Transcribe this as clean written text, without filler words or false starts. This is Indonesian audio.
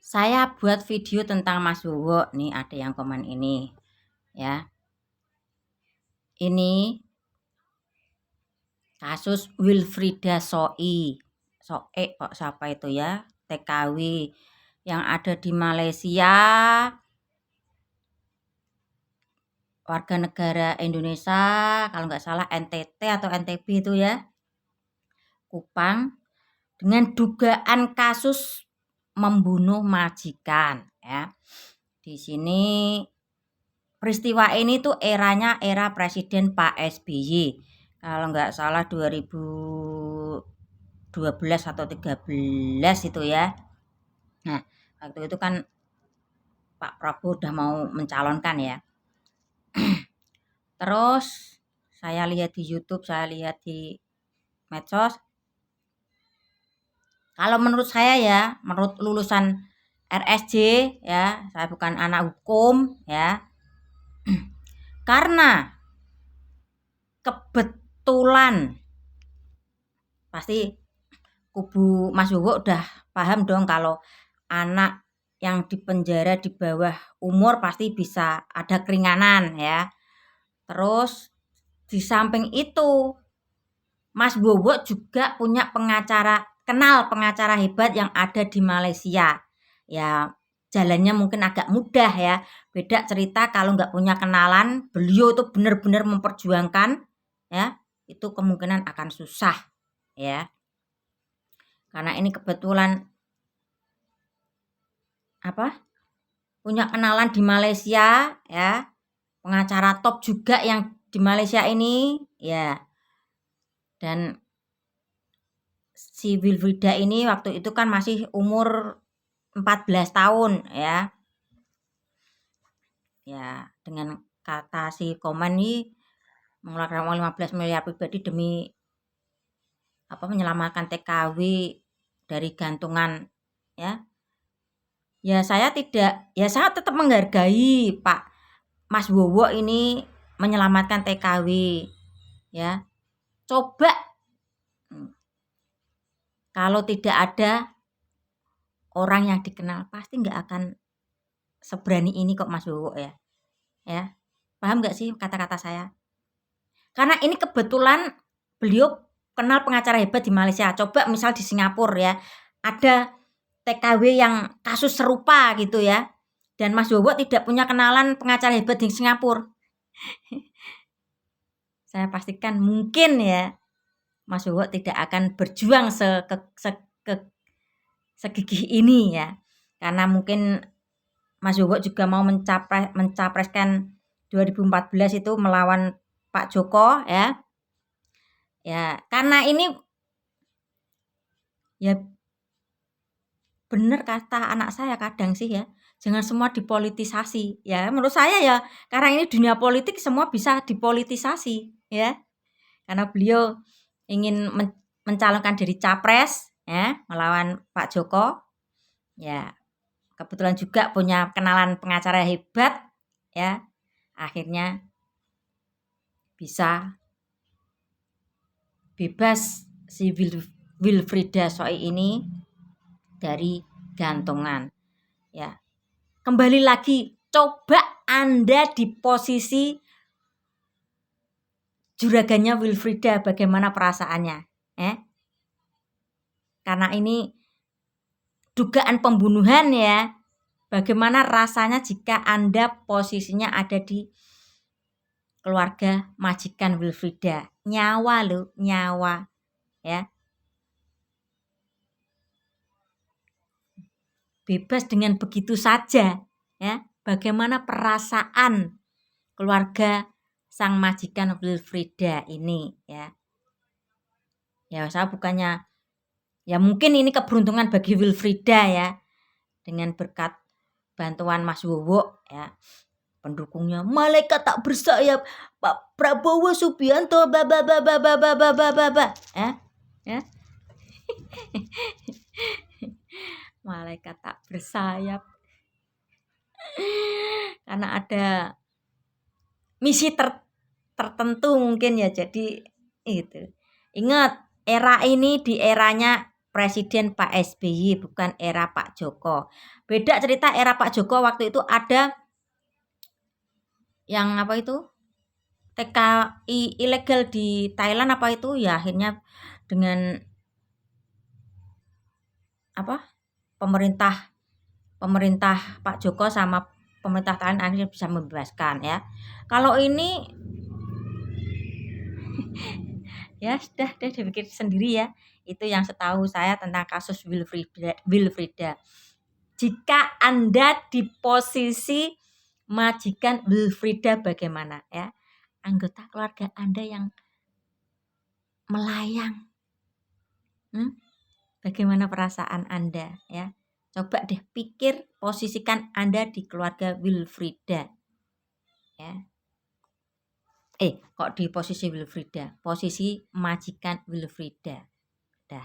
Saya buat video tentang Mas Bowo nih, ada yang komen ini ya. Ini kasus Wilfrieda Soe kok siapa itu ya, TKW yang ada di Malaysia, warga negara Indonesia, kalau nggak salah NTT atau NTB itu ya, Kupang, dengan dugaan kasus membunuh majikan ya. Di sini peristiwa ini tuh era Presiden Pak SBY. Kalau nggak salah 2012 atau 13 itu ya. Nah, waktu itu kan Pak Prabowo udah mau mencalonkan ya. Terus saya lihat di YouTube, saya lihat di medsos. Kalau menurut saya ya, menurut lulusan RSJ ya, saya bukan anak hukum ya. Karena kebetulan pasti kubu Mas Bowo udah paham dong kalau anak yang dipenjara di bawah umur pasti bisa ada keringanan ya. Terus di samping itu Mas Bowo juga punya kenal pengacara hebat yang ada di Malaysia. Ya jalannya mungkin agak mudah ya. Beda cerita kalau nggak punya kenalan, beliau itu benar-benar memperjuangkan ya, itu kemungkinan akan susah ya. Karena ini kebetulan punya kenalan di Malaysia ya, pengacara top juga yang di Malaysia ini ya. Dan si Wilfrieda ini waktu itu kan masih umur 14 tahun ya. Ya, dengan kata si komen ini mengeluarkan uang 15 miliar pribadi demi menyelamatkan TKW dari gantungan ya. Ya saya tetap menghargai Pak Mas Bowo ini menyelamatkan TKW ya. Coba kalau tidak ada orang yang dikenal pasti nggak akan seberani ini kok Mas Bowo ya. Ya. Paham nggak sih kata-kata saya? Karena ini kebetulan beliau kenal pengacara hebat di Malaysia. Coba misal di Singapura ya, ada TKW yang kasus serupa gitu ya. Dan Mas Bowo tidak punya kenalan pengacara hebat di Singapura. Saya pastikan mungkin ya Mas Bowo tidak akan berjuang segigih ini ya. Karena mungkin Mas Bowo juga mau mencapreskan 2014 itu melawan Pak Joko ya. Ya, karena ini ya benar kata anak saya kadang sih ya, jangan semua dipolitisasi ya. Menurut saya ya, karena ini dunia politik semua bisa dipolitisasi ya. Karena beliau ingin mencalonkan diri capres ya, melawan Pak Joko. Ya, kebetulan juga punya kenalan pengacara hebat ya. Akhirnya bisa bebas si Wilfrieda Soe ini dari gantungan ya. Kembali lagi, coba Anda di posisi juragannya Wilfrieda, bagaimana perasaannya karena ini dugaan pembunuhan ya. Bagaimana rasanya jika Anda posisinya ada di keluarga majikan Wilfrieda? Nyawa loh, nyawa ya. Bebas dengan begitu saja ya. Bagaimana perasaan keluarga sang majikan Wilfrieda ini ya. Ya saya bukannya ya mungkin ini keberuntungan bagi Wilfrieda ya. Dengan berkat bantuan Mas Bowo ya. Pendukungnya malaikat tak bersayap Pak Prabowo Subianto ya. Malaikat tak bersayap. Karena ada misi tertentu mungkin ya, jadi itu. Ingat, era ini di eranya Presiden Pak SBY, bukan era Pak Joko. Beda cerita era Pak Joko, waktu itu ada yang apa itu? TKI ilegal di Thailand apa itu ya, akhirnya dengan apa? Pemerintah Pak Joko sama pemerintah Thailand akhirnya bisa membebaskan ya. Kalau ini ya sudah deh dipikir sendiri ya. Itu yang setahu saya tentang kasus Wilfrida. Jika Anda di posisi majikan Wilfrida bagaimana ya? Anggota keluarga Anda yang melayang. Bagaimana perasaan Anda ya? Coba deh pikir, posisikan Anda di keluarga Wilfrida. Ya. Kok di posisi Wilfrida? Posisi majikan Wilfrida. Dah.